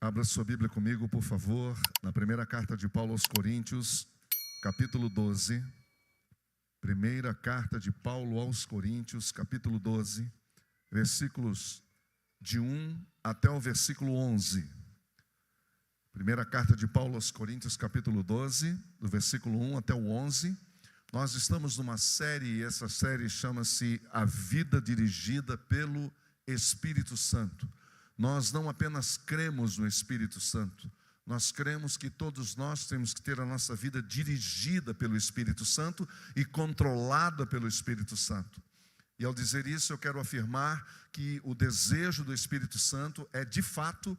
Abra sua Bíblia comigo, por favor, na primeira carta de Paulo aos Coríntios, capítulo 12. Primeira carta de Paulo aos Coríntios, capítulo 12, versículos de 1 até o versículo 11. Primeira carta de Paulo aos Coríntios, capítulo 12, do versículo 1 até o 11. Nós estamos numa série, e essa série chama-se A Vida Dirigida pelo Espírito Santo. Nós não apenas cremos no Espírito Santo, nós cremos que todos nós temos que ter a nossa vida dirigida pelo Espírito Santo e controlada pelo Espírito Santo. E ao dizer isso, eu quero afirmar que o desejo do Espírito Santo é, de fato,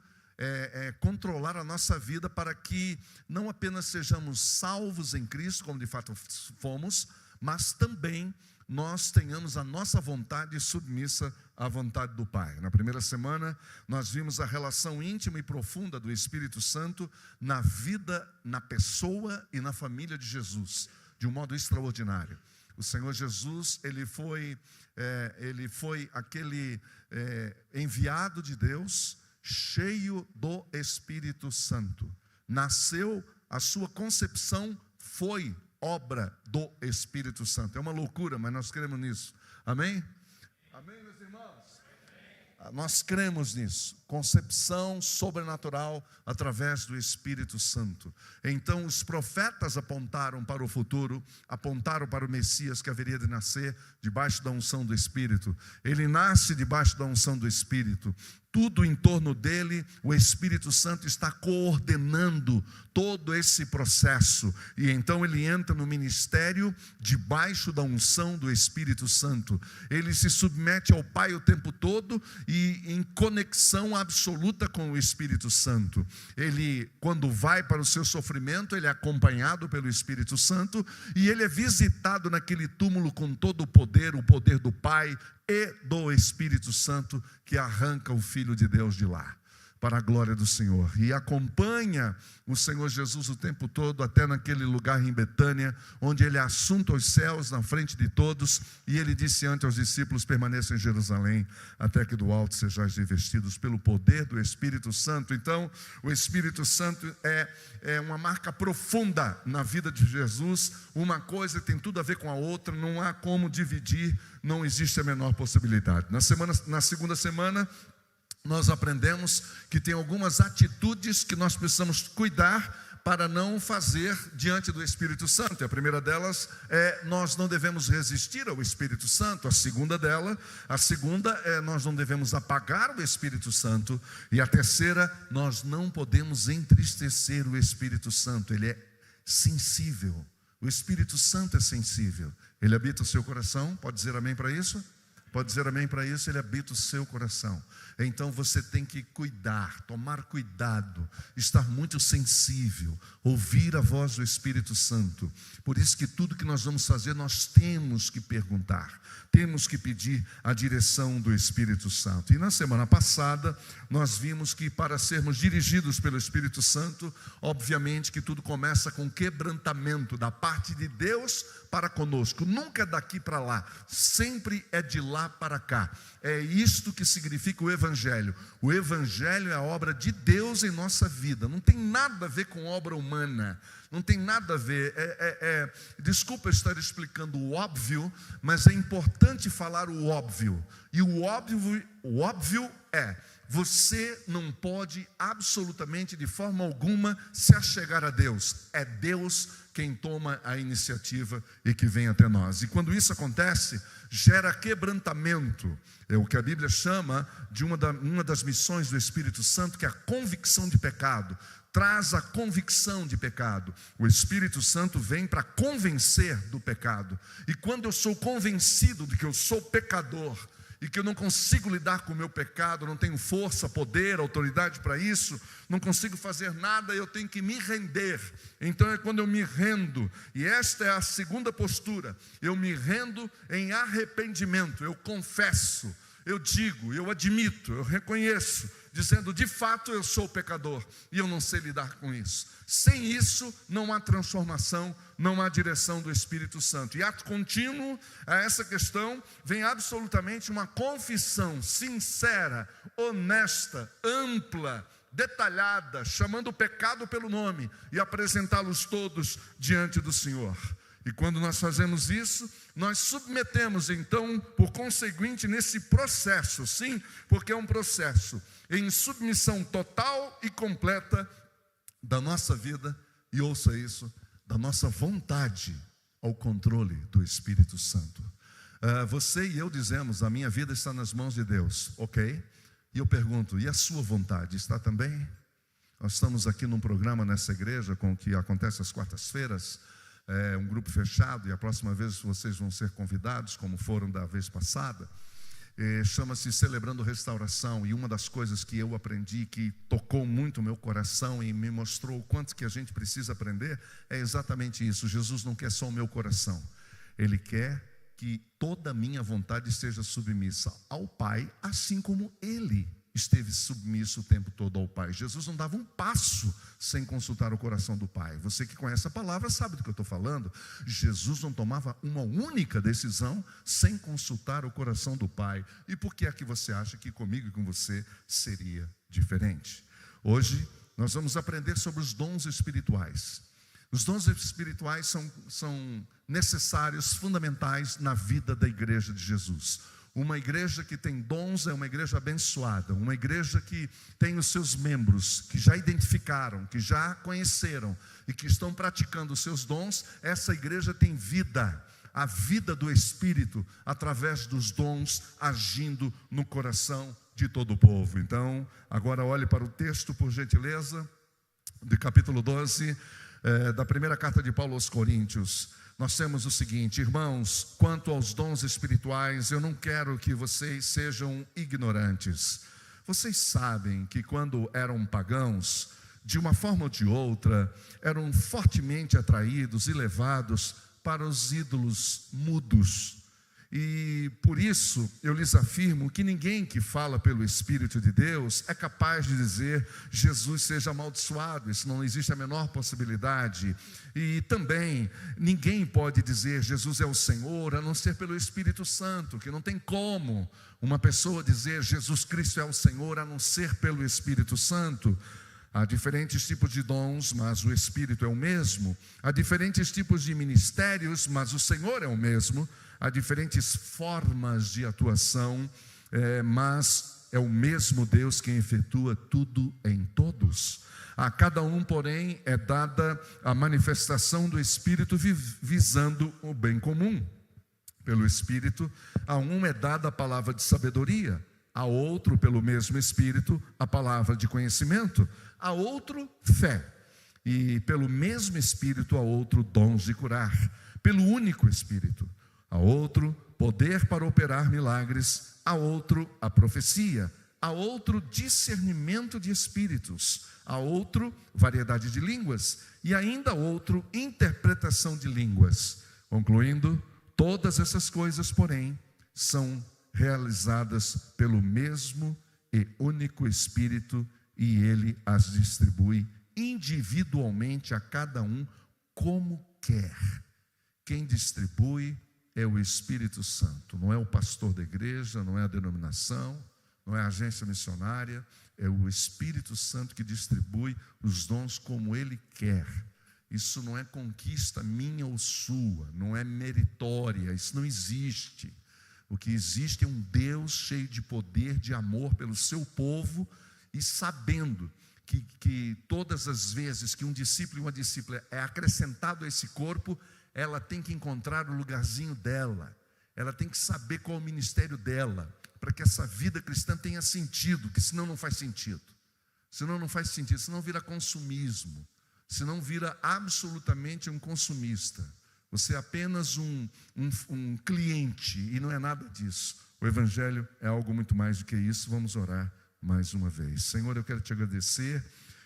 controlar a nossa vida para que não apenas sejamos salvos em Cristo, como de fato fomos, mas também nós tenhamos a nossa vontade submissa à vontade do Pai. Na primeira semana, nós vimos a relação íntima e profunda do Espírito Santo na vida, na pessoa e na família de Jesus, de um modo extraordinário. O Senhor Jesus, ele foi aquele enviado de Deus, cheio do Espírito Santo. Nasceu, a sua concepção foi obra do Espírito Santo. É uma loucura, mas nós cremos nisso. Amém? Amém, meus irmãos? Nós cremos nisso. Concepção sobrenatural através do Espírito Santo. Então os profetas apontaram para o futuro, apontaram para o Messias que haveria de nascer debaixo da unção do Espírito. Ele nasce debaixo da unção do Espírito. Tudo em torno dele, o Espírito Santo está coordenando todo esse processo. E então ele entra no ministério debaixo da unção do Espírito Santo. Ele se submete ao Pai o tempo todo e em conexão absoluta com o Espírito Santo. Ele, quando vai para o seu sofrimento, ele é acompanhado pelo Espírito Santo e ele é visitado naquele túmulo com todo o poder do Pai e do Espírito Santo, que arranca o Filho de Deus de lá, para a glória do Senhor, e acompanha o Senhor Jesus o tempo todo, até naquele lugar em Betânia, onde ele assunta os céus na frente de todos, e ele disse antes aos discípulos: permaneçam em Jerusalém, até que do alto sejais revestidos pelo poder do Espírito Santo. Então, o Espírito Santo é uma marca profunda na vida de Jesus. Uma coisa tem tudo a ver com a outra, não há como dividir, não existe a menor possibilidade. Na segunda semana, nós aprendemos que tem algumas atitudes que nós precisamos cuidar para não fazer diante do Espírito Santo. E a primeira delas é: nós não devemos resistir ao Espírito Santo. A segunda é: nós não devemos apagar o Espírito Santo. E a terceira, nós não podemos entristecer o Espírito Santo. Ele é sensível. O Espírito Santo é sensível. Ele habita o seu coração. Pode dizer amém para isso? Pode dizer amém para isso? Ele habita o seu coração. Então você tem que cuidar, tomar cuidado, estar muito sensível, ouvir a voz do Espírito Santo. Por isso que tudo que nós vamos fazer, nós temos que perguntar, temos que pedir a direção do Espírito Santo. E na semana passada, nós vimos que para sermos dirigidos pelo Espírito Santo, obviamente que tudo começa com quebrantamento da parte de Deus para conosco. Nunca é daqui para lá, sempre é de lá para cá. É isto que significa o Evangelho. O Evangelho é a obra de Deus em nossa vida. Não tem nada a ver com obra humana. Não tem nada a ver. Desculpa estar explicando o óbvio, mas é importante falar o óbvio. E o óbvio é: você não pode absolutamente, de forma alguma, se achegar a Deus. É Deus quem toma a iniciativa e que vem até nós. E quando isso acontece, gera quebrantamento. É o que a Bíblia chama de uma das missões do Espírito Santo, que é a convicção de pecado. Traz a convicção de pecado. O Espírito Santo vem para convencer do pecado. E quando eu sou convencido de que eu sou pecador e que eu não consigo lidar com o meu pecado, não tenho força, poder, autoridade para isso, não consigo fazer nada, eu tenho que me render. Então é quando eu me rendo, e esta é a segunda postura: eu me rendo em arrependimento, eu confesso, eu digo, eu admito, eu reconheço, dizendo: de fato eu sou pecador e eu não sei lidar com isso. Sem isso não há transformação, não há direção do Espírito Santo. E ato contínuo a essa questão vem absolutamente uma confissão sincera, honesta, ampla detalhada, chamando o pecado pelo nome e apresentá-los todos diante do Senhor. E quando nós fazemos isso, nós submetemos então, por conseguinte, nesse processo, sim, porque é um processo em submissão total e completa da nossa vida, e ouça isso, da nossa vontade ao controle do Espírito Santo. Você e eu dizemos, a minha vida está nas mãos de Deus, ok? E eu pergunto, e a sua vontade está também? Nós estamos aqui num programa nessa igreja, com o que acontece às quartas-feiras, um grupo fechado, e a próxima vez vocês vão ser convidados, como foram da vez passada. Chama-se Celebrando Restauração, e uma das coisas que eu aprendi, que tocou muito o meu coração e me mostrou o quanto que a gente precisa aprender, é exatamente isso. Jesus não quer só o meu coração, Ele quer que toda a minha vontade esteja submissa ao Pai, assim como Ele esteve submisso o tempo todo ao Pai. Jesus não dava um passo sem consultar o coração do Pai. Você que conhece a palavra sabe do que eu estou falando. Jesus não tomava uma única decisão sem consultar o coração do Pai. E por que é que você acha que comigo e com você seria diferente? Hoje nós vamos aprender sobre os dons espirituais. Os dons espirituais são necessários, fundamentais na vida da igreja de Jesus. Uma igreja que tem dons é uma igreja abençoada, uma igreja que tem os seus membros, que já identificaram, que já conheceram e que estão praticando os seus dons. Essa igreja tem vida, a vida do Espírito, através dos dons agindo no coração de todo o povo. Então, agora olhe para o texto, por gentileza, do capítulo 12, da primeira carta de Paulo aos Coríntios. Nós temos o seguinte: irmãos, quanto aos dons espirituais, eu não quero que vocês sejam ignorantes. Vocês sabem que quando eram pagãos, de uma forma ou de outra, eram fortemente atraídos e levados para os ídolos mudos. E por isso eu lhes afirmo que ninguém que fala pelo Espírito de Deus é capaz de dizer Jesus seja amaldiçoado. Isso não existe a menor possibilidade. E também ninguém pode dizer Jesus é o Senhor a não ser pelo Espírito Santo, que não tem como uma pessoa dizer Jesus Cristo é o Senhor a não ser pelo Espírito Santo. Há diferentes tipos de dons, mas o Espírito é o mesmo. Há diferentes tipos de ministérios, mas o Senhor é o mesmo. Há diferentes formas de atuação, mas é o mesmo Deus quem efetua tudo em todos. A cada um, porém, é dada a manifestação do Espírito visando o bem comum. Pelo Espírito, a um é dada a palavra de sabedoria, a outro, pelo mesmo Espírito, a palavra de conhecimento, a outro, fé, e pelo mesmo Espírito, a outro, dons de curar, pelo único Espírito. A outro, poder para operar milagres, a outro, a profecia, a outro, discernimento de espíritos, a outro, variedade de línguas, e ainda a outro, interpretação de línguas. Concluindo, todas essas coisas, porém, são realizadas pelo mesmo e único Espírito, e Ele as distribui individualmente a cada um como quer. Quem distribui é o Espírito Santo, não é o pastor da igreja, não é a denominação, não é a agência missionária, é o Espírito Santo que distribui os dons como Ele quer. Isso não é conquista minha ou sua, não é meritória, isso não existe. O que existe é um Deus cheio de poder, de amor pelo seu povo, e sabendo que todas as vezes que um discípulo e uma discípula é acrescentado a esse corpo, ela tem que encontrar o lugarzinho dela, ela tem que saber qual é o ministério dela, para que essa vida cristã tenha sentido, que senão não faz sentido. Senão não faz sentido, senão vira consumismo, senão vira absolutamente um consumista. Você é apenas um cliente, e não é nada disso. O Evangelho é algo muito mais do que isso. Vamos orar mais uma vez. Senhor, eu quero te agradecer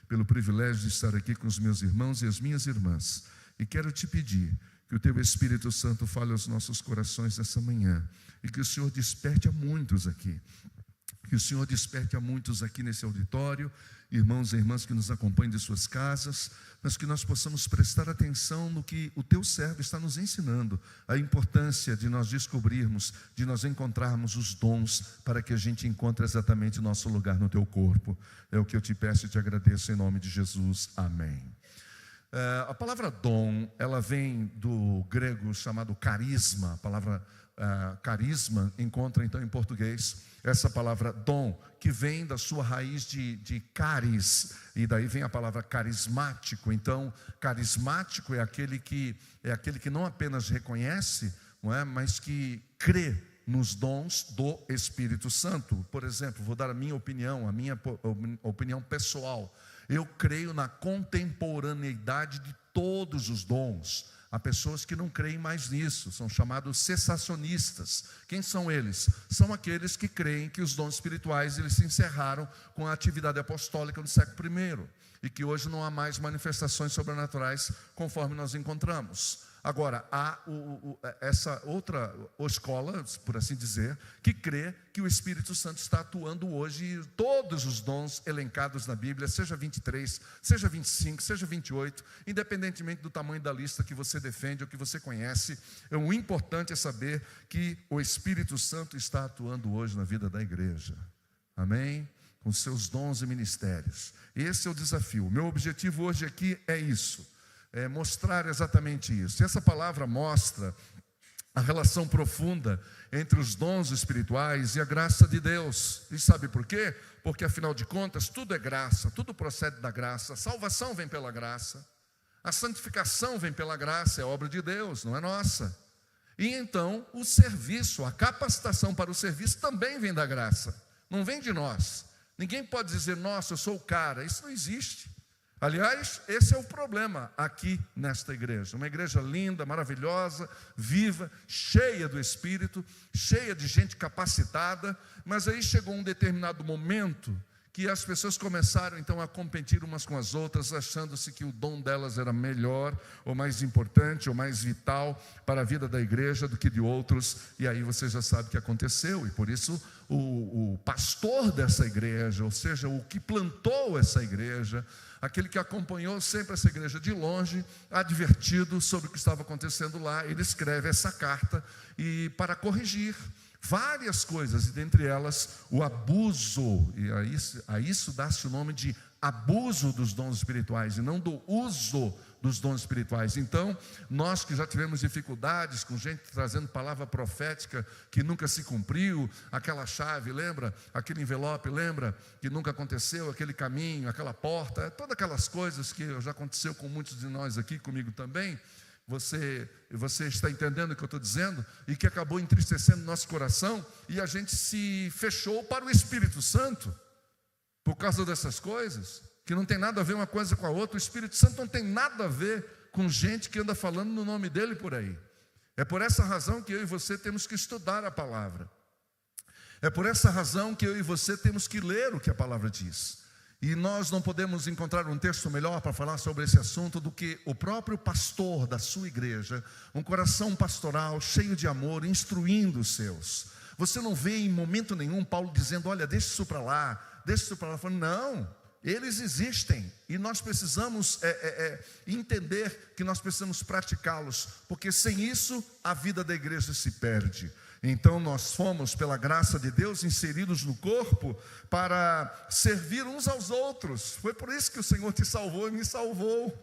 pelo privilégio de estar aqui com os meus irmãos e as minhas irmãs, e quero te pedir que o Teu Espírito Santo fale aos nossos corações nessa manhã, e que o Senhor desperte a muitos aqui, Que o Senhor desperte a muitos aqui nesse auditório, irmãos e irmãs que nos acompanham de suas casas, mas que nós possamos prestar atenção no que o teu servo está nos ensinando, a importância de nós descobrirmos, de nós encontrarmos os dons, para que a gente encontre exatamente o nosso lugar no teu corpo. É o que eu te peço e te agradeço em nome de Jesus. Amém. A palavra dom, ela vem do grego chamado carisma. A palavra carisma encontra então em português essa palavra dom, que vem da sua raiz de caris, e daí vem a palavra carismático. Então, carismático é aquele que não apenas reconhece, não é, mas que crê nos dons do Espírito Santo. Por exemplo, vou dar a minha opinião pessoal. Eu creio na contemporaneidade de todos os dons. Há pessoas que não creem mais nisso, são chamados cessacionistas. Quem são eles? São aqueles que creem que os dons espirituais eles se encerraram com a atividade apostólica no século I, e que hoje não há mais manifestações sobrenaturais conforme nós encontramos. Agora, há essa outra escola, por assim dizer, que crê que o Espírito Santo está atuando hoje, e todos os dons elencados na Bíblia, seja 23, seja 25, seja 28, independentemente do tamanho da lista que você defende ou que você conhece, o importante é saber que o Espírito Santo está atuando hoje na vida da igreja. Amém? Com seus dons e ministérios. Esse é o desafio. O meu objetivo hoje aqui é isso. É mostrar exatamente isso. E essa palavra mostra a relação profunda entre os dons espirituais e a graça de Deus. E sabe por quê? Porque afinal de contas tudo é graça, tudo procede da graça. A salvação vem pela graça, a santificação vem pela graça, é obra de Deus, não é nossa. E então o serviço, a capacitação para o serviço também vem da graça, não vem de nós. Ninguém pode dizer, nossa, eu sou o cara. Isso não existe. Aliás, esse é o problema aqui nesta igreja. Uma igreja linda, maravilhosa, viva, cheia do Espírito, cheia de gente capacitada. Mas aí chegou um determinado momento que as pessoas começaram então a competir umas com as outras, achando-se que o dom delas era melhor, ou mais importante, ou mais vital para a vida da igreja do que de outros. E aí você já sabe o que aconteceu. E por isso o pastor dessa igreja, ou seja, o que plantou essa igreja, aquele que acompanhou sempre essa igreja de longe, advertido sobre o que estava acontecendo lá, ele escreve essa carta e para corrigir várias coisas, e dentre elas o abuso, e a isso dá-se o nome de abuso dos dons espirituais, e não do uso dos dons espirituais. Então, nós que já tivemos dificuldades com gente trazendo palavra profética que nunca se cumpriu, aquela chave, lembra? Aquele envelope, lembra? Que nunca aconteceu, aquele caminho, aquela porta, todas aquelas coisas que já aconteceu com muitos de nós aqui, comigo também. Você está entendendo o que eu estou dizendo? E que acabou entristecendo nosso coração, e a gente se fechou para o Espírito Santo por causa dessas coisas, que não tem nada a ver uma coisa com a outra. O Espírito Santo não tem nada a ver com gente que anda falando no nome dele por aí. É por essa razão que eu e você temos que estudar a palavra. É por essa razão que eu e você temos que ler o que a palavra diz. E nós não podemos encontrar um texto melhor para falar sobre esse assunto do que o próprio pastor da sua igreja, um coração pastoral cheio de amor, instruindo os seus. Você não vê em momento nenhum Paulo dizendo, olha, deixa isso para lá, deixa isso para lá. Falando, não, eles existem e nós precisamos entender que nós precisamos praticá-los, porque sem isso a vida da igreja se perde. Então nós fomos, pela graça de Deus, inseridos no corpo para servir uns aos outros. Foi por isso que o Senhor te salvou e me salvou.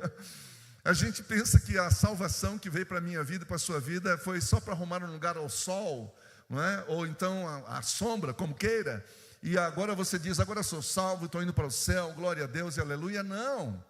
A gente pensa que a salvação que veio para a minha vida e para a sua vida foi só para arrumar um lugar ao sol, não é? Ou então a sombra, como queira. E agora você diz, agora eu sou salvo, estou indo para o céu, glória a Deus e aleluia. Não,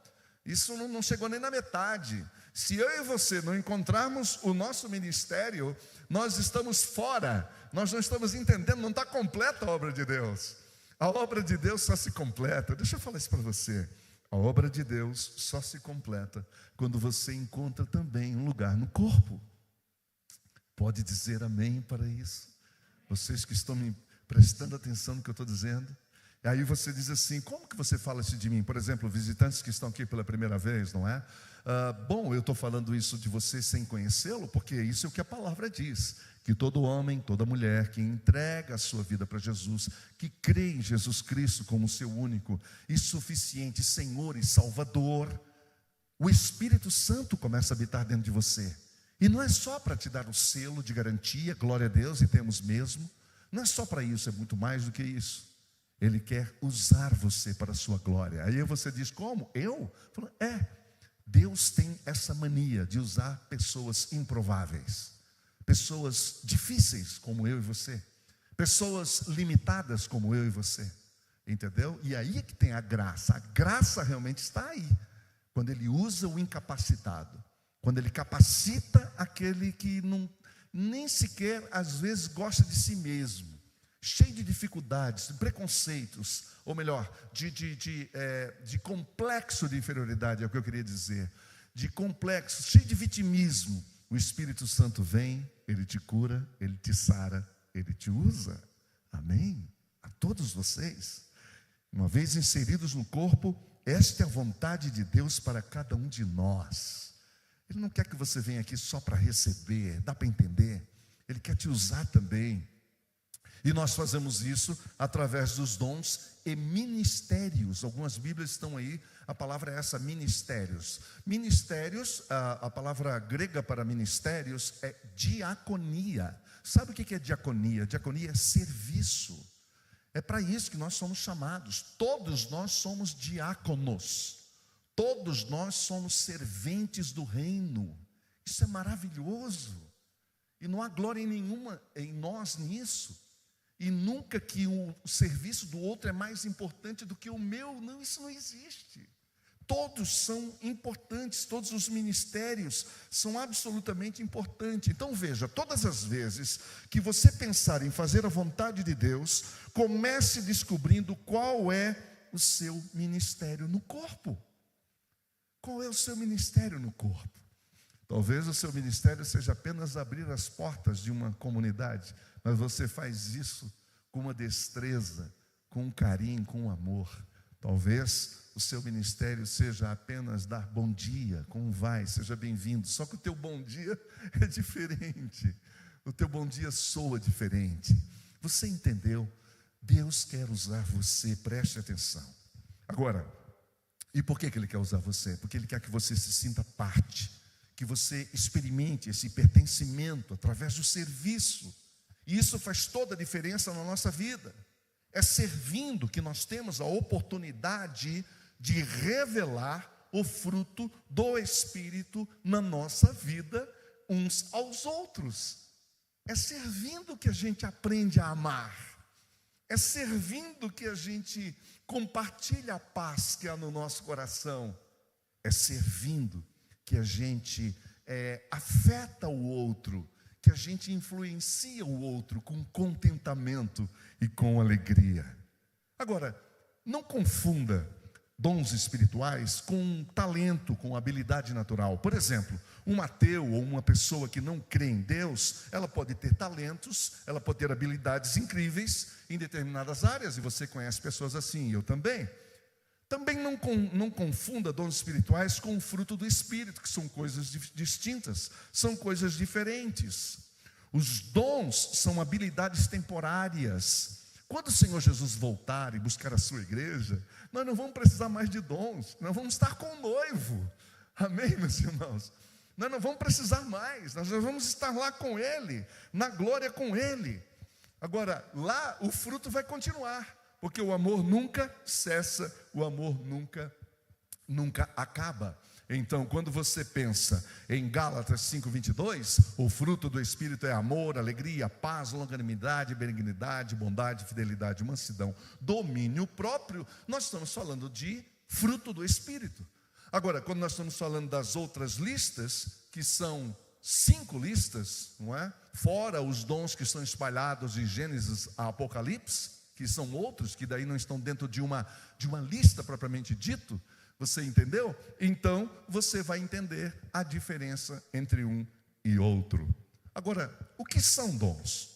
isso não chegou nem na metade. Se eu e você não encontrarmos o nosso ministério, nós estamos fora, nós não estamos entendendo, não está completa a obra de Deus. A obra de Deus só se completa, deixa eu falar isso para você, a obra de Deus só se completa quando você encontra também um lugar no corpo. Pode dizer amém para isso? Vocês que estão me prestando atenção no que eu estou dizendo. E aí você diz assim: como que você fala isso de mim? Por exemplo, visitantes que estão aqui pela primeira vez, não é? Bom, eu estou falando isso de você sem conhecê-lo, porque isso é o que a palavra diz, que todo homem, toda mulher que entrega a sua vida para Jesus, que crê em Jesus Cristo como seu único e suficiente Senhor e Salvador, o Espírito Santo começa a habitar dentro de você. E não é só para te dar o selo de garantia, glória a Deus, e temos mesmo. Não é só para isso, é muito mais do que isso. Ele quer usar você para a sua glória. Aí você diz: como? Eu? Falo, Deus tem essa mania de usar pessoas improváveis, pessoas difíceis como eu e você, pessoas limitadas como eu e você, entendeu? E aí é que tem a graça realmente está aí, quando Ele usa o incapacitado, quando Ele capacita aquele que nem sequer às vezes gosta de si mesmo, cheio de dificuldades, de preconceitos, ou melhor, de complexo de inferioridade, é o que eu queria dizer, de complexo, cheio de vitimismo. O Espírito Santo vem, Ele te cura, Ele te sara, Ele te usa. Amém? A todos vocês, uma vez inseridos no corpo, esta é a vontade de Deus para cada um de nós. Ele não quer que você venha aqui só para receber, dá para entender? Ele quer te usar também. E nós fazemos isso através dos dons e ministérios. Algumas Bíblias estão aí, a palavra é essa, ministérios. Ministérios, a palavra grega para ministérios é diaconia. Sabe o que é diaconia? Diaconia é serviço. É para isso que nós somos chamados. Todos nós somos diáconos. Todos nós somos serventes do reino. Isso é maravilhoso. E não há glória nenhuma em nós nisso. E nunca que o serviço do outro é mais importante do que o meu. Não, isso não existe. Todos são importantes, todos os ministérios são absolutamente importantes. Então veja, todas as vezes que você pensar em fazer a vontade de Deus, comece descobrindo qual é o seu ministério no corpo. Qual é o seu ministério no corpo? Talvez o seu ministério seja apenas abrir as portas de uma comunidade, mas você faz isso com uma destreza, com um carinho, com um amor. Talvez o seu ministério seja apenas dar bom dia, como vai, seja bem-vindo. Só que o teu bom dia é diferente. O teu bom dia soa diferente. Você entendeu? Deus quer usar você, preste atenção. Agora, e por que Ele quer usar você? Porque Ele quer que você se sinta parte, que você experimente esse pertencimento através do serviço. E isso faz toda a diferença na nossa vida. É servindo que nós temos a oportunidade de revelar o fruto do Espírito na nossa vida, uns aos outros. É servindo que a gente aprende a amar. É servindo que a gente compartilha a paz que há no nosso coração. É servindo que a gente afeta o outro, que a gente influencia o outro com contentamento e com alegria. Agora, não confunda dons espirituais com talento, com habilidade natural. Por exemplo, um ateu ou uma pessoa que não crê em Deus, ela pode ter talentos, ela pode ter habilidades incríveis em determinadas áreas, e você conhece pessoas assim, eu também. Também não confunda dons espirituais com o fruto do Espírito, que são coisas distintas, são coisas diferentes. Os dons são habilidades temporárias. Quando o Senhor Jesus voltar e buscar a sua igreja, nós não vamos precisar mais de dons, nós vamos estar com o noivo. Amém, meus irmãos? Nós não vamos precisar mais, nós vamos estar lá com Ele, na glória com Ele. Agora, lá o fruto vai continuar, porque o amor nunca cessa, o amor nunca acaba. Então, quando você pensa em Gálatas 5:22, o fruto do Espírito é amor, alegria, paz, longanimidade, benignidade, bondade, fidelidade, mansidão, domínio próprio. Nós estamos falando de fruto do Espírito. Agora, quando nós estamos falando das outras listas, que são 5 listas, não é? Fora os dons que estão espalhados de Gênesis a Apocalipse, que são outros, que daí não estão dentro de uma lista propriamente dito. Você entendeu? Então, você vai entender a diferença entre um e outro. Agora, o que são dons?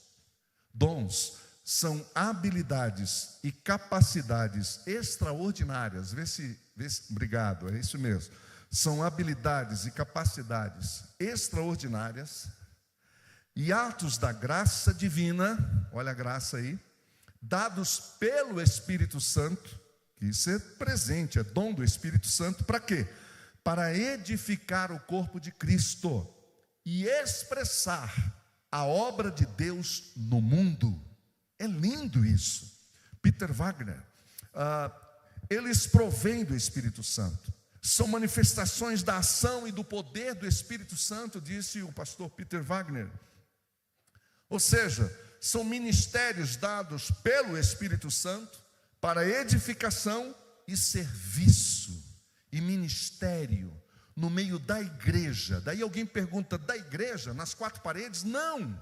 Dons são habilidades e capacidades extraordinárias. Obrigado, é isso mesmo. São habilidades e capacidades extraordinárias e atos da graça divina, olha a graça aí, dados pelo Espírito Santo, que isso é presente, é dom do Espírito Santo, para quê? Para edificar o corpo de Cristo e expressar a obra de Deus no mundo. É lindo isso. Peter Wagner, eles provêm do Espírito Santo. São manifestações da ação e do poder do Espírito Santo, disse o pastor Peter Wagner. Ou seja, são ministérios dados pelo Espírito Santo para edificação e serviço e ministério no meio da igreja. Daí alguém pergunta, da igreja, nas quatro paredes? Não,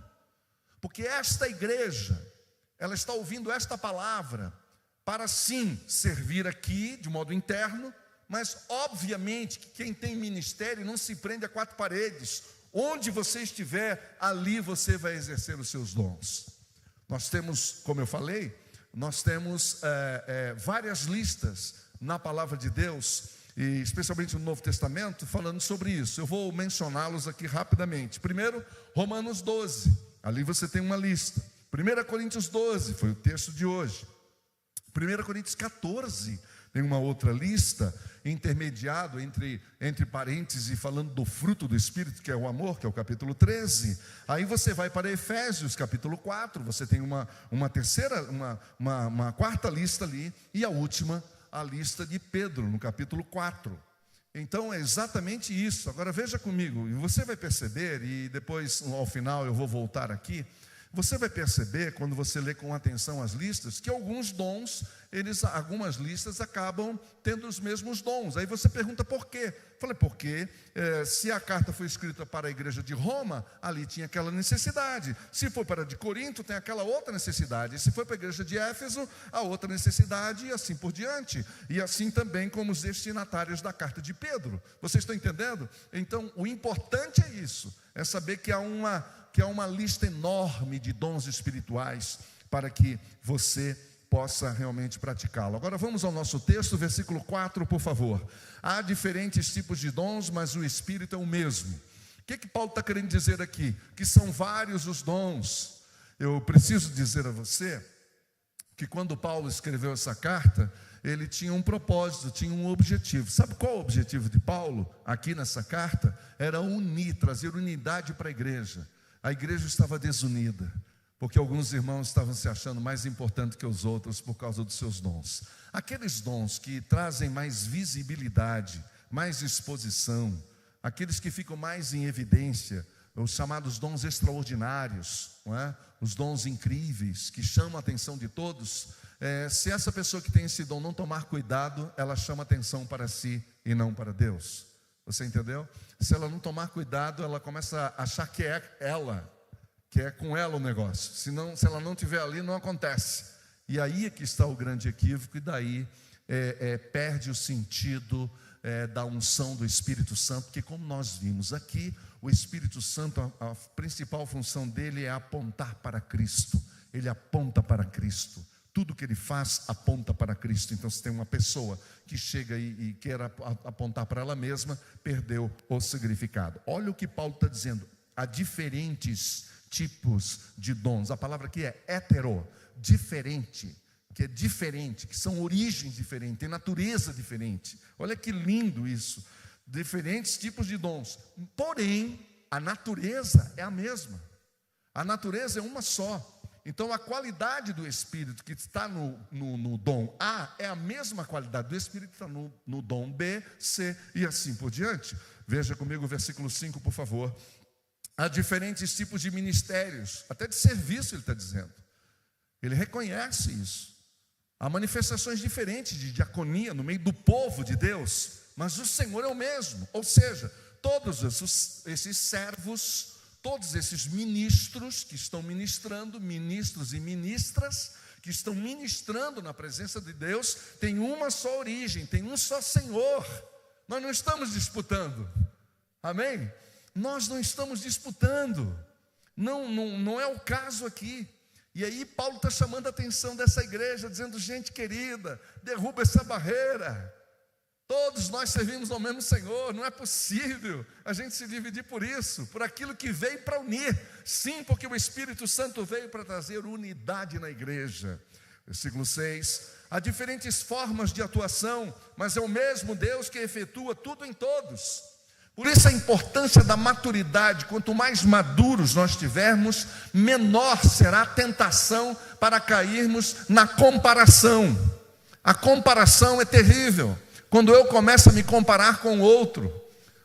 porque esta igreja, ela está ouvindo esta palavra para sim servir aqui de modo interno, mas obviamente que quem tem ministério não se prende a quatro paredes. Onde você estiver, ali você vai exercer os seus dons. Nós temos, como eu falei, nós temos várias listas na palavra de Deus, e especialmente no Novo Testamento, falando sobre isso. Eu vou mencioná-los aqui rapidamente. Primeiro, Romanos 12, ali você tem uma lista. 1 Coríntios 12, foi o texto de hoje. 1 Coríntios 14, tem uma outra lista, intermediado entre parênteses, falando do fruto do Espírito, que é o amor, que é o capítulo 13. Aí você vai para Efésios, capítulo 4, você tem uma quarta lista ali, e a última, a lista de Pedro, no capítulo 4. Então é exatamente isso. Agora veja comigo, e você vai perceber, e depois ao final eu vou voltar aqui. Você vai perceber, quando você lê com atenção as listas, que alguns dons, algumas listas acabam tendo os mesmos dons. Aí você pergunta por quê? Falei, porque se a carta foi escrita para a igreja de Roma, ali tinha aquela necessidade. Se foi para a de Corinto, tem aquela outra necessidade. Se foi para a igreja de Éfeso, a outra necessidade, e assim por diante. E assim também como os destinatários da carta de Pedro. Vocês estão entendendo? Então, o importante é isso, é saber que há uma lista enorme de dons espirituais para que você possa realmente praticá-lo. Agora vamos ao nosso texto, versículo 4, por favor. Há diferentes tipos de dons, mas o Espírito é o mesmo. O que Paulo está querendo dizer aqui? Que são vários os dons. Eu preciso dizer a você que quando Paulo escreveu essa carta, ele tinha um propósito, tinha um objetivo. Sabe qual é o objetivo de Paulo aqui nessa carta? Era unir, trazer unidade para a igreja. A igreja estava desunida, porque alguns irmãos estavam se achando mais importantes que os outros por causa dos seus dons. Aqueles dons que trazem mais visibilidade, mais exposição, aqueles que ficam mais em evidência, os chamados dons extraordinários, não é? Os dons incríveis, que chamam a atenção de todos. Se essa pessoa que tem esse dom não tomar cuidado, ela chama atenção para si e não para Deus. Você entendeu? Se ela não tomar cuidado, ela começa a achar que é ela, que é com ela o negócio. Se ela não estiver ali, não acontece. E aí é que está o grande equívoco, e daí perde o sentido da unção do Espírito Santo, porque como nós vimos aqui, o Espírito Santo, a principal função dele é apontar para Cristo. Ele aponta para Cristo. Tudo que ele faz aponta para Cristo. Então, se tem uma pessoa que chega e quer apontar para ela mesma, perdeu o significado. Olha o que Paulo está dizendo. Há diferentes tipos de dons. A palavra aqui é hétero, diferente, que é diferente, que são origens diferentes, tem natureza diferente. Olha que lindo isso. Diferentes tipos de dons. Porém, a natureza é a mesma. A natureza é uma só. Então a qualidade do Espírito que está no dom A é a mesma qualidade do Espírito que está no dom B, C e assim por diante. Veja comigo o versículo 5, por favor. Há diferentes tipos de ministérios, até de serviço ele está dizendo. Ele reconhece isso. Há manifestações diferentes de diaconia no meio do povo de Deus, mas o Senhor é o mesmo. Ou seja, todos esses servos, todos esses ministros que estão ministrando, ministros e ministras, que estão ministrando na presença de Deus, têm uma só origem, tem um só Senhor. Nós não estamos disputando, amém? Nós não estamos disputando, não é o caso aqui. E aí Paulo está chamando a atenção dessa igreja, dizendo: gente querida, derruba essa barreira. Todos nós servimos ao mesmo Senhor, não é possível a gente se dividir por isso, por aquilo que veio para unir. Sim, porque o Espírito Santo veio para trazer unidade na igreja. Versículo 6: há diferentes formas de atuação, mas é o mesmo Deus que efetua tudo em todos. Por isso a importância da maturidade. Quanto mais maduros nós tivermos, menor será a tentação para cairmos na comparação. A comparação é terrível. Quando eu começo a me comparar com o outro,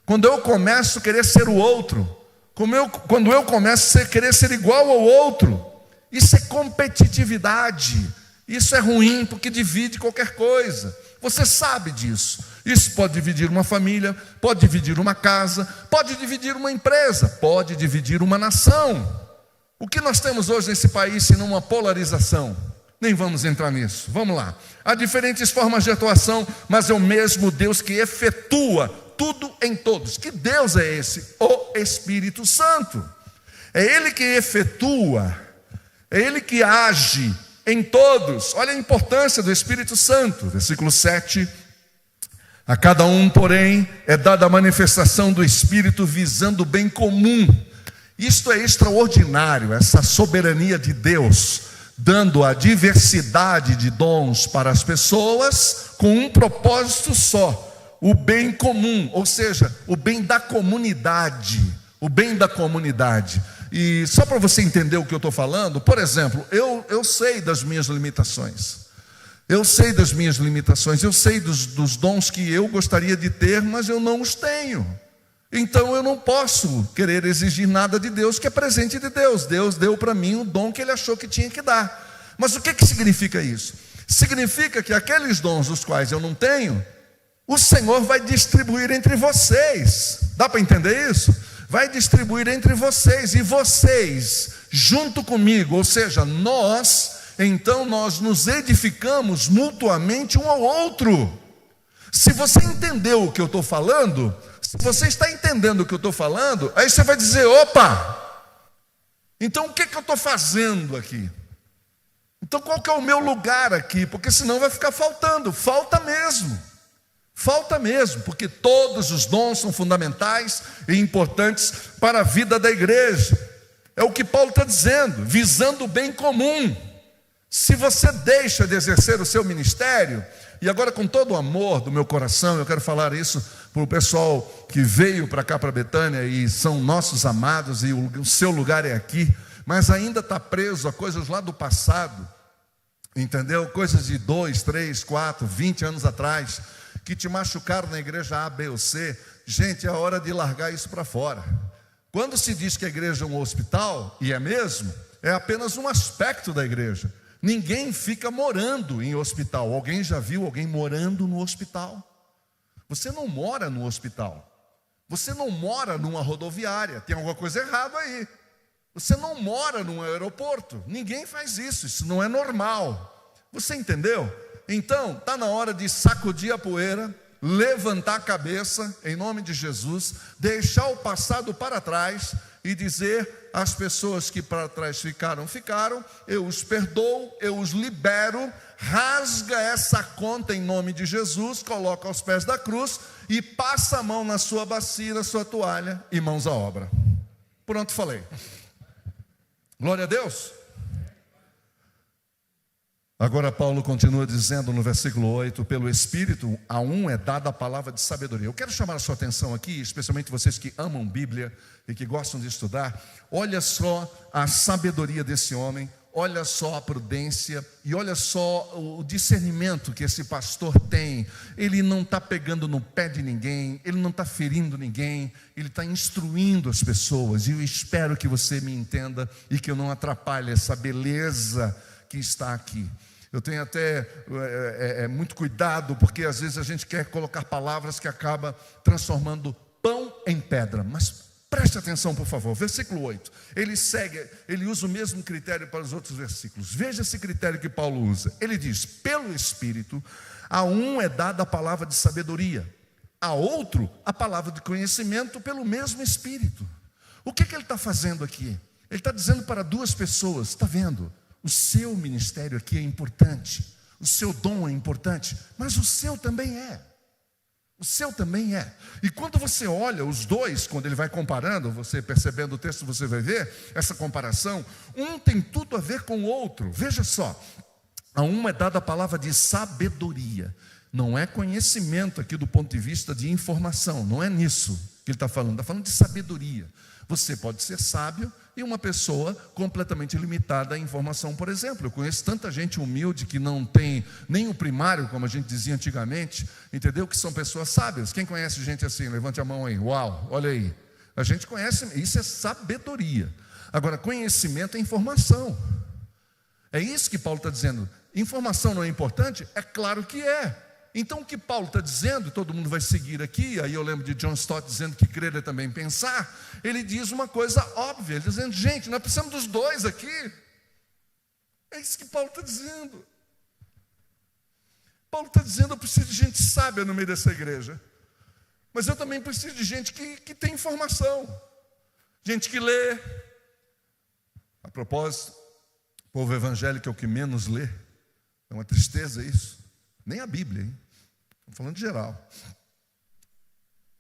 quando eu começo a querer ser o outro, quando eu começo a querer ser igual ao outro, isso é competitividade. Isso é ruim, porque divide qualquer coisa. Você sabe disso. Isso pode dividir uma família, pode dividir uma casa, pode dividir uma empresa, pode dividir uma nação. O que nós temos hoje nesse país, senão uma polarização? Nem vamos entrar nisso. Vamos lá. Há diferentes formas de atuação, mas é o mesmo Deus que efetua tudo em todos. Que Deus é esse? O Espírito Santo. É Ele que efetua, é Ele que age em todos. Olha a importância do Espírito Santo. Versículo 7: a cada um, porém, é dada a manifestação do Espírito visando o bem comum. Isto é extraordinário, essa soberania de Deus, dando a diversidade de dons para as pessoas com um propósito só: o bem comum, ou seja, o bem da comunidade. O bem da comunidade. E só para você entender o que eu estou falando, por exemplo, eu sei das minhas limitações. Eu sei das minhas limitações, eu sei dos dons que eu gostaria de ter, mas eu não os tenho. Então eu não posso querer exigir nada de Deus que é presente de Deus. Deus deu para mim o dom que Ele achou que tinha que dar. Mas o que significa isso? Significa que aqueles dons dos quais eu não tenho, o Senhor vai distribuir entre vocês. Dá para entender isso? Vai distribuir entre vocês, e vocês junto comigo, ou seja, então nós nos edificamos mutuamente um ao outro. Se você entendeu o que eu estou falando, se você está entendendo o que eu estou falando, aí você vai dizer: opa, então o que eu estou fazendo aqui? Então qual que é o meu lugar aqui? Porque senão vai ficar faltando. Falta mesmo, porque todos os dons são fundamentais e importantes para a vida da igreja. É o que Paulo está dizendo, visando o bem comum. Se você deixa de exercer o seu ministério, e agora com todo o amor do meu coração, eu quero falar isso para o pessoal que veio para cá, para Betânia, e são nossos amados, e o seu lugar é aqui, mas ainda está preso a coisas lá do passado, entendeu? Coisas de 2, 3, 4, 20 anos atrás, que te machucaram na igreja A, B ou C. Gente, é hora de largar isso para fora. Quando se diz que a igreja é um hospital, e é mesmo, é apenas um aspecto da igreja. Ninguém fica morando em hospital. Alguém já viu alguém morando no hospital? Você não mora no hospital. Você não mora numa rodoviária. Tem alguma coisa errada aí. Você não mora num aeroporto. Ninguém faz isso. Isso não é normal. Você entendeu? Então, está na hora de sacudir a poeira, levantar a cabeça, em nome de Jesus, deixar o passado para trás e dizer às pessoas que para trás ficaram, eu os perdoo, eu os libero, rasga essa conta em nome de Jesus, coloca aos pés da cruz e passa a mão na sua bacia, na sua toalha e mãos à obra. Pronto, falei. Glória a Deus. Agora Paulo continua dizendo no versículo 8: pelo Espírito a um é dada a palavra de sabedoria. Eu quero chamar a sua atenção aqui, especialmente vocês que amam Bíblia e que gostam de estudar. Olha só a sabedoria desse homem, olha só a prudência e olha só o discernimento que esse pastor tem. Ele não está pegando no pé de ninguém, ele não está ferindo ninguém, ele está instruindo as pessoas. E eu espero que você me entenda e que eu não atrapalhe essa beleza que está aqui. Eu tenho até muito cuidado, porque às vezes a gente quer colocar palavras que acaba transformando pão em pedra. Mas preste atenção, por favor. Versículo 8. Ele usa o mesmo critério para os outros versículos. Veja esse critério que Paulo usa. Ele diz: pelo Espírito, a um é dada a palavra de sabedoria, a outro a palavra de conhecimento pelo mesmo Espírito. O que ele está fazendo aqui? Ele está dizendo para duas pessoas, está vendo? O seu ministério aqui é importante, o seu dom é importante, mas o seu também é. O seu também é. E quando você olha os dois, quando ele vai comparando, você percebendo o texto, você vai ver essa comparação. Um tem tudo a ver com o outro. Veja só, a um é dada a palavra de sabedoria. Não é conhecimento aqui do ponto de vista de informação, não é nisso que ele está falando de sabedoria. Você pode ser sábio e uma pessoa completamente limitada à informação. Por exemplo, eu conheço tanta gente humilde que não tem nem o primário, como a gente dizia antigamente, entendeu? Que são pessoas sábias. Quem conhece gente assim? Levante a mão aí. Uau, olha aí. A gente conhece, isso é sabedoria. Agora, conhecimento é informação. É isso que Paulo está dizendo. Informação não é importante? É claro que é. Então o que Paulo está dizendo, todo mundo vai seguir aqui, aí eu lembro de John Stott dizendo que crer é também pensar, ele diz uma coisa óbvia, ele dizendo, gente, nós precisamos dos dois aqui. É isso que Paulo está dizendo. Paulo está dizendo, eu preciso de gente sábia no meio dessa igreja, mas eu também preciso de gente que tem informação, gente que lê. A propósito, o povo evangélico é o que menos lê, é uma tristeza isso, nem a Bíblia, hein? Estou falando de geral.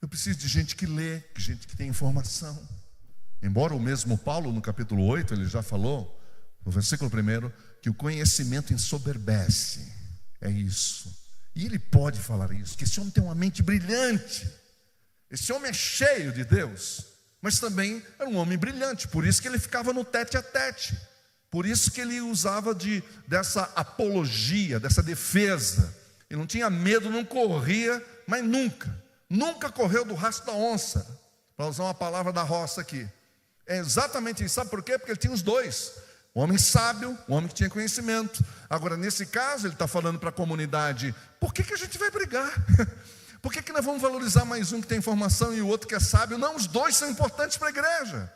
Eu preciso de gente que lê, gente que tem informação. Embora o mesmo Paulo, no capítulo 8, ele já falou, no versículo 1, que o conhecimento ensoberbece. É isso. E ele pode falar isso, que esse homem tem uma mente brilhante. Esse homem é cheio de Deus, mas também era um homem brilhante. Por isso que ele ficava no tete a tete. Por isso que ele usava dessa apologia, dessa defesa. Ele não tinha medo, não corria, mas nunca correu do rastro da onça, para usar uma palavra da roça aqui. É exatamente isso. Sabe por quê? Porque ele tinha os dois. O homem sábio, o homem que tinha conhecimento. Agora, nesse caso, ele está falando para a comunidade, por que a gente vai brigar? Por que nós vamos valorizar mais um que tem informação e o outro que é sábio? Não, os dois são importantes para a igreja.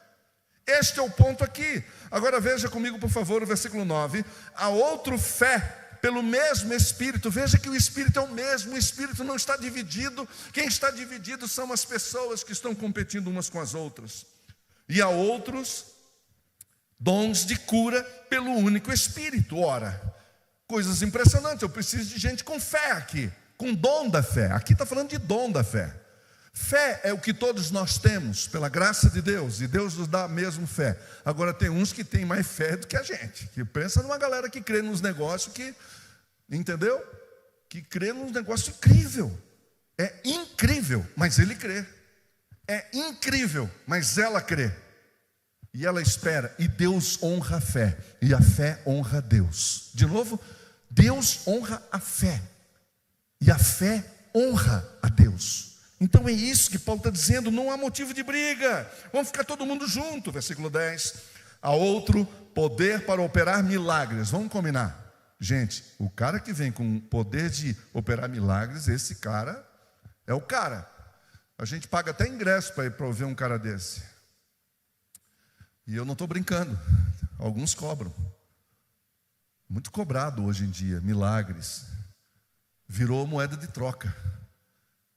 Este é o ponto aqui. Agora veja comigo, por favor, o versículo 9. A outro fé pelo mesmo Espírito. Veja que o Espírito é o mesmo, o Espírito não está dividido. Quem está dividido são as pessoas que estão competindo umas com as outras. E há outros dons de cura pelo único Espírito. Ora, coisas impressionantes. Eu preciso de gente com fé aqui, com dom da fé. Aqui está falando de dom da fé. Fé é o que todos nós temos, pela graça de Deus, e Deus nos dá mesmo fé. Agora tem uns que têm mais fé do que a gente, que pensa numa galera que crê nos negócios que, entendeu? Que crê num negócio incrível. É incrível, mas ele crê. É incrível, mas ela crê. E ela espera, e Deus honra a fé, e a fé honra a Deus. De novo, Deus honra a fé, e a fé honra a Deus. Então é isso que Paulo está dizendo, não há motivo de briga, vamos ficar todo mundo junto. Versículo 10, há outro poder para operar milagres. Vamos combinar, gente, o cara que vem com poder de operar milagres, esse cara é o cara. A gente paga até ingresso para ir para ver um cara desse. E eu não estou brincando, alguns cobram. Muito cobrado hoje em dia, milagres. Virou moeda de troca.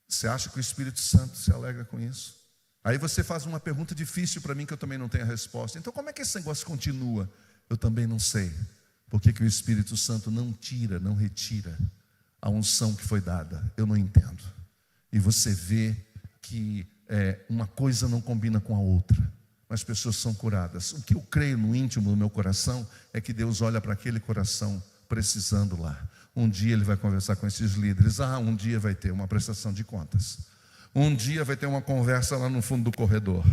Você acha que o Espírito Santo se alegra com isso? Aí você faz uma pergunta difícil para mim que eu também não tenho a resposta. Então como é que esse negócio continua? Eu também não sei. Por que o Espírito Santo não tira, não retira a unção que foi dada? Eu não entendo. E você vê que uma coisa não combina com a outra. As pessoas são curadas. O que eu creio no íntimo do meu coração é que Deus olha para aquele coração precisando lá. Um dia Ele vai conversar com esses líderes. Um dia vai ter uma prestação de contas. Um dia vai ter uma conversa lá no fundo do corredor.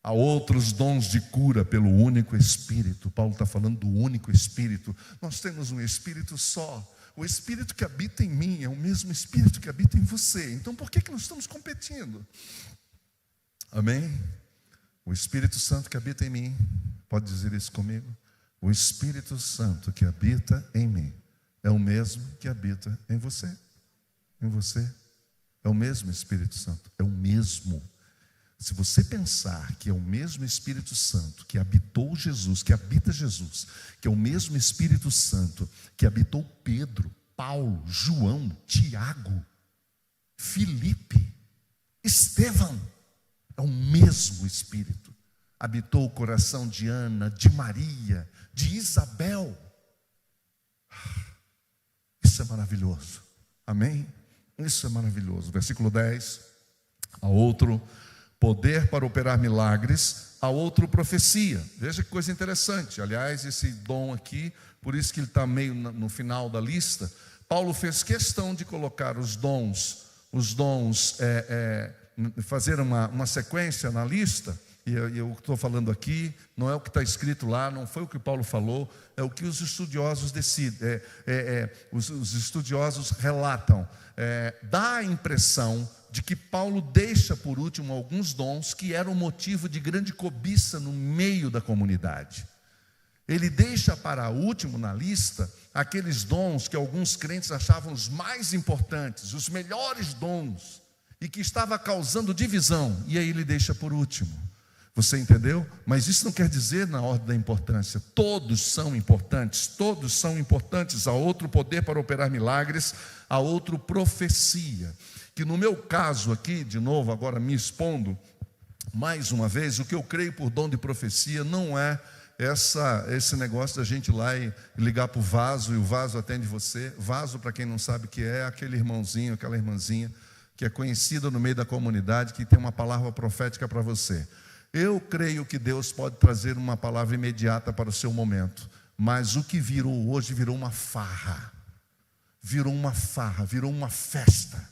Há outros dons de cura pelo único Espírito. Paulo está falando do único Espírito. Nós temos um Espírito só. O Espírito que habita em mim é o mesmo Espírito que habita em você. Então por que nós estamos competindo? Amém? O Espírito Santo que habita em mim, pode dizer isso comigo? O Espírito Santo que habita em mim é o mesmo que habita em você. Em você. É o mesmo Espírito Santo. É o mesmo. Se você pensar que é o mesmo Espírito Santo que habitou Jesus, que habita Jesus, que é o mesmo Espírito Santo que habitou Pedro, Paulo, João, Tiago, Filipe, Estevão, é o mesmo Espírito. habitou o coração de Ana, de Maria, de Isabel. Isso é maravilhoso. Amém? Isso é maravilhoso. Versículo 10. A outro poder para operar milagres, a outro profecia. Veja que coisa interessante. Aliás, esse dom aqui, por isso que ele está meio no final da lista. Paulo fez questão de colocar os dons, fazer uma sequência na lista. E eu estou falando aqui, não é o que está escrito lá, não foi o que Paulo falou, é o que os estudiosos decidem, os estudiosos relatam. Dá a impressão de que Paulo deixa por último alguns dons que eram motivo de grande cobiça no meio da comunidade. Ele deixa para último na lista aqueles dons que alguns crentes achavam os mais importantes, os melhores dons, e que estava causando divisão, e aí ele deixa por último. Você entendeu? Mas isso não quer dizer na ordem da importância. Todos são importantes, todos são importantes. A outro poder para operar milagres, a outro profecia. Que no meu caso aqui, de novo, agora me expondo, mais uma vez, o que eu creio por dom de profecia não é esse negócio da gente ir lá e ligar para o vaso, e o vaso atende você. Vaso, para quem não sabe o que é, aquele irmãozinho, aquela irmãzinha, que é conhecida no meio da comunidade, que tem uma palavra profética para você. Eu creio que Deus pode trazer uma palavra imediata para o seu momento, mas o que virou hoje virou uma farra, virou uma festa,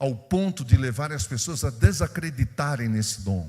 ao ponto de levar as pessoas a desacreditarem nesse dom,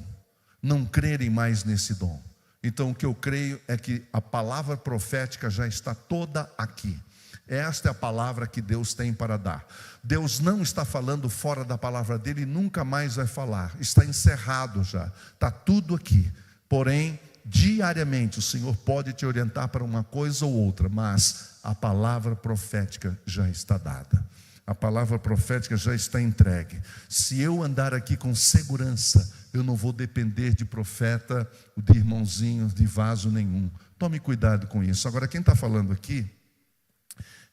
não crerem mais nesse dom. Então o que eu creio é que a palavra profética já está toda aqui. Esta é a palavra que Deus tem para dar. Deus não está falando fora da palavra dele e nunca mais vai falar. Está encerrado já, está tudo aqui. Porém, diariamente o Senhor pode te orientar para uma coisa ou outra, mas a palavra profética já está dada. A palavra profética já está entregue. Se eu andar aqui com segurança, eu não vou depender de profeta, de irmãozinho, de vaso nenhum. Tome cuidado com isso. Agora, quem está falando aqui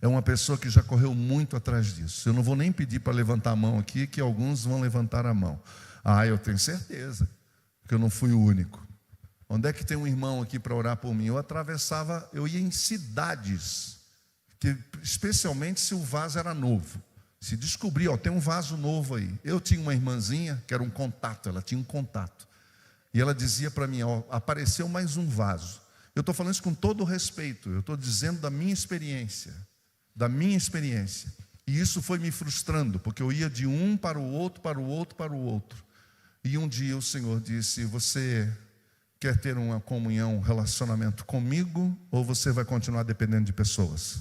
é uma pessoa que já correu muito atrás disso. Eu não vou nem pedir para levantar a mão aqui, que alguns vão levantar a mão. Eu tenho certeza, porque eu não fui o único. Onde é que tem um irmão aqui para orar por mim? Eu ia em cidades, especialmente se o vaso era novo. Se descobrir, tem um vaso novo aí. Eu tinha uma irmãzinha, que era um contato, ela tinha um contato. E ela dizia para mim, apareceu mais um vaso. Eu estou falando isso com todo o respeito, eu estou dizendo da minha experiência. E isso foi me frustrando, porque eu ia de um para o outro, para o outro, para o outro. E um dia o Senhor disse: você quer ter uma comunhão, um relacionamento comigo, ou você vai continuar dependendo de pessoas?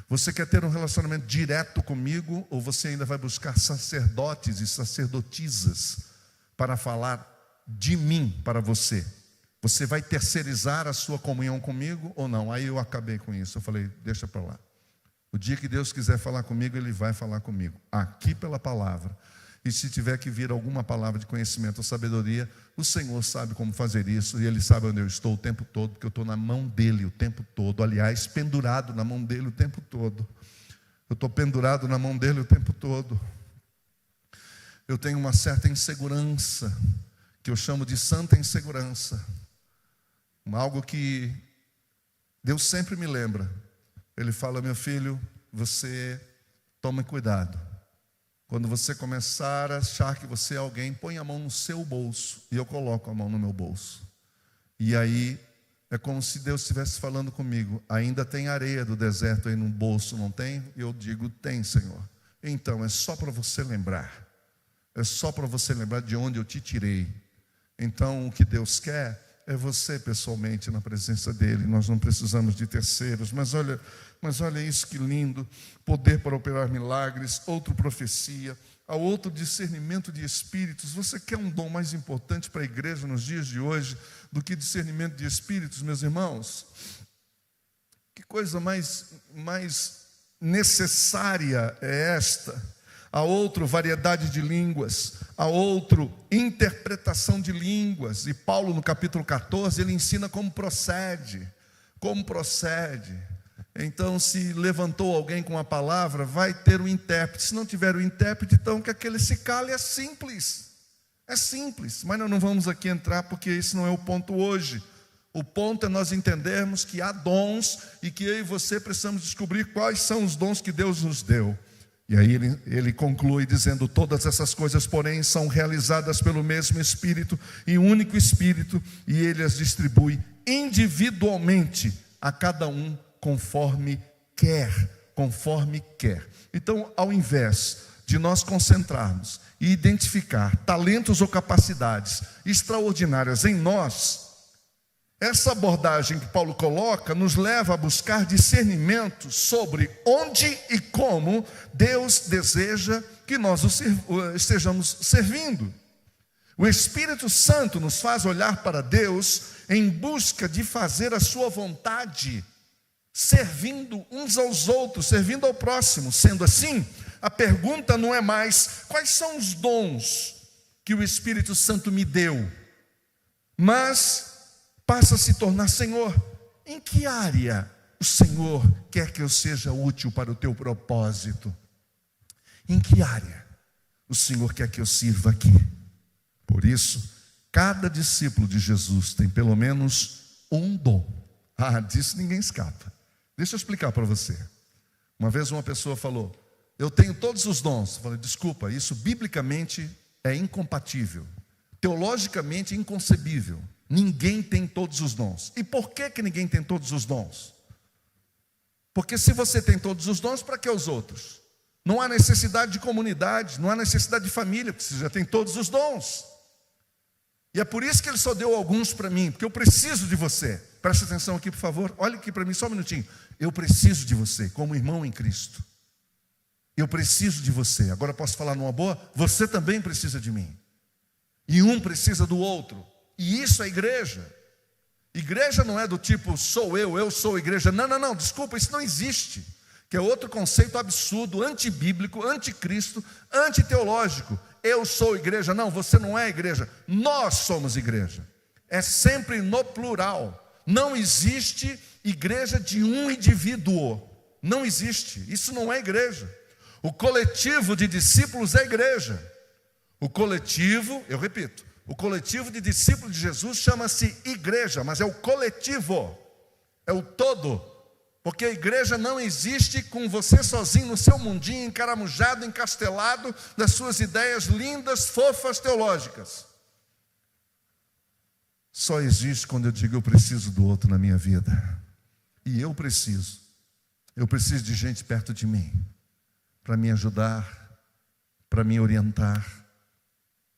Você quer ter um relacionamento direto comigo, ou você ainda vai buscar sacerdotes e sacerdotisas para falar de mim para você? Você vai terceirizar a sua comunhão comigo ou não? Aí eu acabei com isso, eu falei, deixa para lá. O dia que Deus quiser falar comigo, Ele vai falar comigo, aqui pela palavra. E se tiver que vir alguma palavra de conhecimento ou sabedoria, o Senhor sabe como fazer isso, e Ele sabe onde eu estou o tempo todo, porque eu estou na mão dEle o tempo todo. Aliás, pendurado na mão dEle o tempo todo. Eu estou pendurado na mão dEle o tempo todo. Eu tenho uma certa insegurança, que eu chamo de santa insegurança. Algo que Deus sempre me lembra. Ele fala: meu filho, você tome cuidado. Quando você começar a achar que você é alguém, põe a mão no seu bolso. E eu coloco a mão no meu bolso. E aí, é como se Deus estivesse falando comigo: ainda tem areia do deserto aí no bolso, não tem? E eu digo: tem, Senhor. Então, é só para você lembrar. É só para você lembrar de onde eu te tirei. Então, o que Deus quer é você pessoalmente na presença dEle. Nós não precisamos de terceiros. Mas olha isso que lindo. Poder para operar milagres, outro profecia, a outro discernimento de espíritos. Você quer um dom mais importante para a igreja nos dias de hoje do que discernimento de espíritos, meus irmãos? Que coisa mais necessária é esta? A outro, variedade de línguas. A outro, interpretação de línguas. E Paulo, no capítulo 14, ele ensina como procede. Como procede. Então, se levantou alguém com a palavra, vai ter um intérprete. Se não tiver o intérprete, então que aquele se cale, é simples. É simples, mas nós não vamos aqui entrar porque esse não é o ponto hoje. O ponto é nós entendermos que há dons e que eu e você precisamos descobrir quais são os dons que Deus nos deu. E aí ele conclui dizendo: todas essas coisas, porém, são realizadas pelo mesmo Espírito e único Espírito, e Ele as distribui individualmente a cada um conforme quer, conforme quer. Então, ao invés de nós concentrarmos e identificar talentos ou capacidades extraordinárias em nós, essa abordagem que Paulo coloca nos leva a buscar discernimento sobre onde e como Deus deseja que nós estejamos servindo. O Espírito Santo nos faz olhar para Deus em busca de fazer a sua vontade, servindo uns aos outros, servindo ao próximo. Sendo assim, a pergunta não é mais quais são os dons que o Espírito Santo me deu, mas passa a se tornar: Senhor, em que área o Senhor quer que eu seja útil para o teu propósito? Em que área o Senhor quer que eu sirva aqui? Por isso, cada discípulo de Jesus tem pelo menos um dom. Disso ninguém escapa. Deixa eu explicar para você. Uma vez uma pessoa falou: eu tenho todos os dons. Eu falei: desculpa, isso biblicamente é incompatível, teologicamente inconcebível. Ninguém tem todos os dons. E por que ninguém tem todos os dons? Porque se você tem todos os dons, para que os outros? Não há necessidade de comunidade, não há necessidade de família, porque você já tem todos os dons. E é por isso que Ele só deu alguns para mim, porque eu preciso de você. Preste atenção aqui, por favor. Olha aqui para mim só um minutinho. Eu preciso de você, como irmão em Cristo. Eu preciso de você. Agora posso falar numa boa? Você também precisa de mim. E um precisa do outro. E isso é igreja. Igreja não é do tipo: sou eu sou igreja. Não, desculpa, isso não existe. Que é outro conceito absurdo, antibíblico, anticristo, antiteológico. Eu sou igreja. Não, você não é igreja. Nós somos igreja. É sempre no plural. Não existe igreja de um indivíduo. Não existe. Isso não é igreja. O coletivo de discípulos é igreja. O coletivo, eu repito, o coletivo de discípulos de Jesus chama-se igreja, mas é o coletivo, é o todo, porque a igreja não existe com você sozinho no seu mundinho, encaramujado, encastelado das suas ideias lindas, fofas, teológicas. Só existe quando eu digo: eu preciso do outro na minha vida. E eu preciso de gente perto de mim, para me ajudar, para me orientar,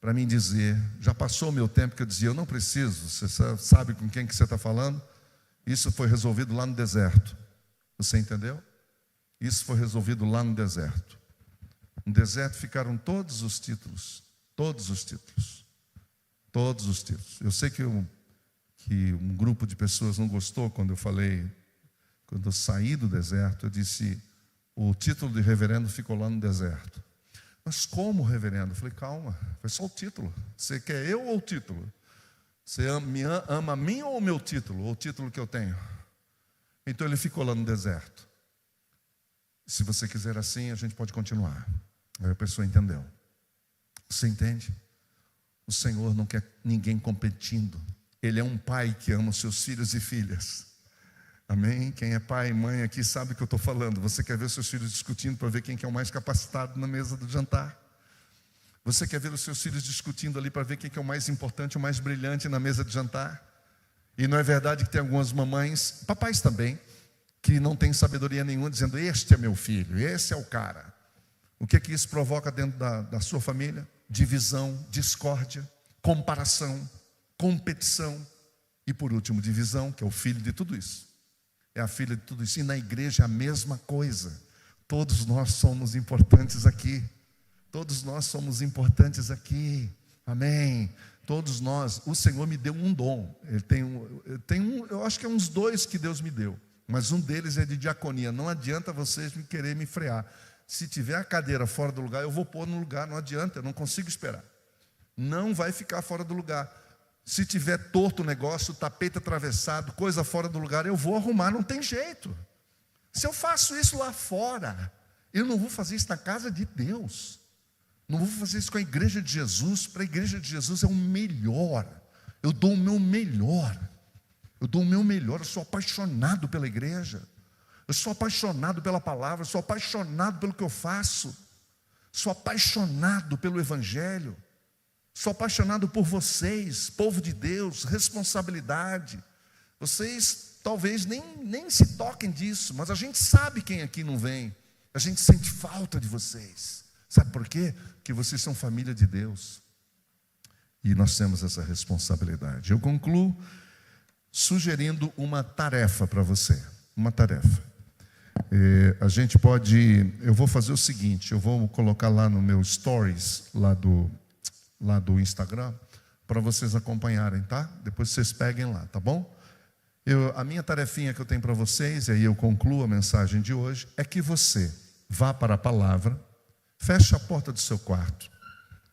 para mim dizer. Já passou o meu tempo que eu dizia: eu não preciso. Você sabe com quem que você está falando? Isso foi resolvido lá no deserto. Você entendeu? Isso foi resolvido lá no deserto. No deserto ficaram todos os títulos. Todos os títulos. Todos os títulos. Eu sei que um grupo de pessoas não gostou quando eu falei, quando eu saí do deserto, eu disse: o título de reverendo ficou lá no deserto. Mas como, reverendo? Eu falei: calma, foi só o título. Você quer eu ou o título? Você ama a mim ou o meu título? Ou o título que eu tenho? Então ele ficou lá no deserto. Se você quiser assim, a gente pode continuar. Aí a pessoa entendeu. Você entende? O Senhor não quer ninguém competindo. Ele é um pai que ama os seus filhos e filhas. Amém? Quem é pai e mãe aqui sabe o que eu estou falando. Você quer ver os seus filhos discutindo para ver quem que é o mais capacitado na mesa do jantar? Você quer ver os seus filhos discutindo ali para ver quem que é o mais importante, o mais brilhante na mesa de jantar? E não é verdade que tem algumas mamães, papais também, que não têm sabedoria nenhuma, dizendo: este é meu filho, esse é o cara. O que isso provoca dentro da sua família? Divisão, discórdia, comparação, competição. E por último, divisão, que é o filho de tudo isso. É a filha de tudo isso. E na igreja é a mesma coisa. Todos nós somos importantes aqui. Todos nós somos importantes aqui. Amém. Todos nós. O Senhor me deu um dom. Eu acho que é uns 2 que Deus me deu. Mas um deles é de diaconia. Não adianta vocês querer me frear. Se tiver a cadeira fora do lugar, eu vou pôr no lugar. Não adianta, eu não consigo esperar. Não vai ficar fora do lugar. Se tiver torto o negócio, tapete atravessado, coisa fora do lugar, eu vou arrumar, não tem jeito. Se eu faço isso lá fora, eu não vou fazer isso na casa de Deus. Não vou fazer isso com a igreja de Jesus. Para a igreja de Jesus é o melhor. Eu dou o meu melhor. Eu dou o meu melhor. Eu sou apaixonado pela igreja. Eu sou apaixonado pela palavra. Eu sou apaixonado pelo que eu faço. Sou apaixonado pelo evangelho. Sou apaixonado por vocês, povo de Deus, responsabilidade. Vocês talvez nem se toquem disso, mas a gente sabe quem aqui não vem. A gente sente falta de vocês. Sabe por quê? Porque vocês são família de Deus. E nós temos essa responsabilidade. Eu concluo sugerindo uma tarefa para você. Uma tarefa. A gente pode... Eu vou fazer o seguinte, eu vou colocar lá no meu stories, lá do Instagram, para vocês acompanharem, tá? Depois vocês peguem lá, tá bom? A minha tarefinha que eu tenho para vocês, e aí eu concluo a mensagem de hoje, é que você vá para a palavra, feche a porta do seu quarto,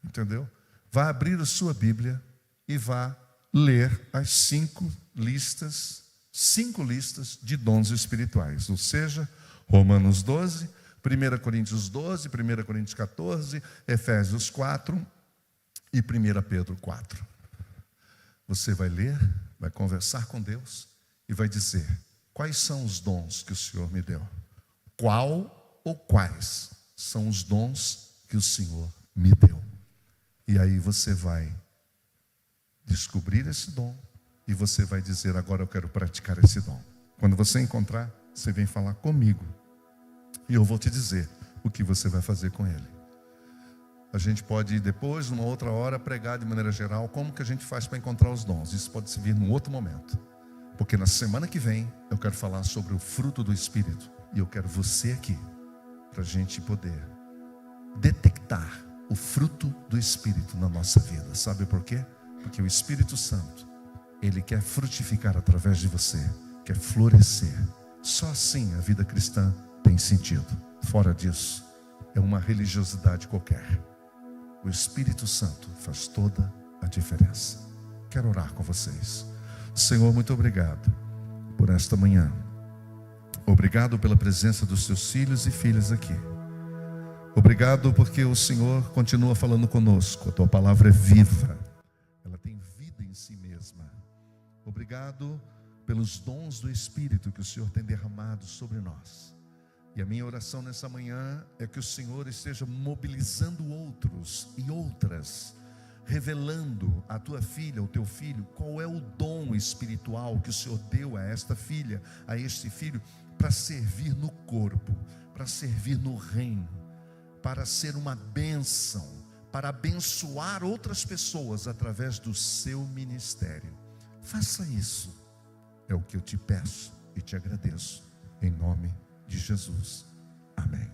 entendeu? Vá abrir a sua Bíblia e vá ler as 5 listas de dons espirituais, ou seja, Romanos 12, 1 Coríntios 12, 1 Coríntios 14, Efésios 4 e 1 Pedro 4. Você vai ler, vai conversar com Deus e vai dizer: quais são os dons que o Senhor me deu? Qual ou quais são os dons que o Senhor me deu? E aí você vai descobrir esse dom e você vai dizer: agora eu quero praticar esse dom. Quando você encontrar, você vem falar comigo e eu vou te dizer o que você vai fazer com ele. A gente pode depois, numa outra hora, pregar de maneira geral como que a gente faz para encontrar os dons. Isso pode servir num outro momento, porque na semana que vem eu quero falar sobre o fruto do Espírito e eu quero você aqui para a gente poder detectar o fruto do Espírito na nossa vida. Sabe por quê? Porque o Espírito Santo, ele quer frutificar através de você, quer florescer. Só assim a vida cristã tem sentido. Fora disso, é uma religiosidade qualquer. O Espírito Santo faz toda a diferença. Quero orar com vocês. Senhor, muito obrigado por esta manhã. Obrigado pela presença dos teus filhos e filhas aqui. Obrigado porque o Senhor continua falando conosco. A tua palavra é viva. Ela tem vida em si mesma. Obrigado pelos dons do Espírito que o Senhor tem derramado sobre nós. E a minha oração nessa manhã é que o Senhor esteja mobilizando outros e outras, revelando à tua filha, ao teu filho, qual é o dom espiritual que o Senhor deu a esta filha, a este filho, para servir no corpo, para servir no reino, para ser uma bênção, para abençoar outras pessoas através do seu ministério. Faça isso, é o que eu te peço e te agradeço, em nome de Jesus. Amém.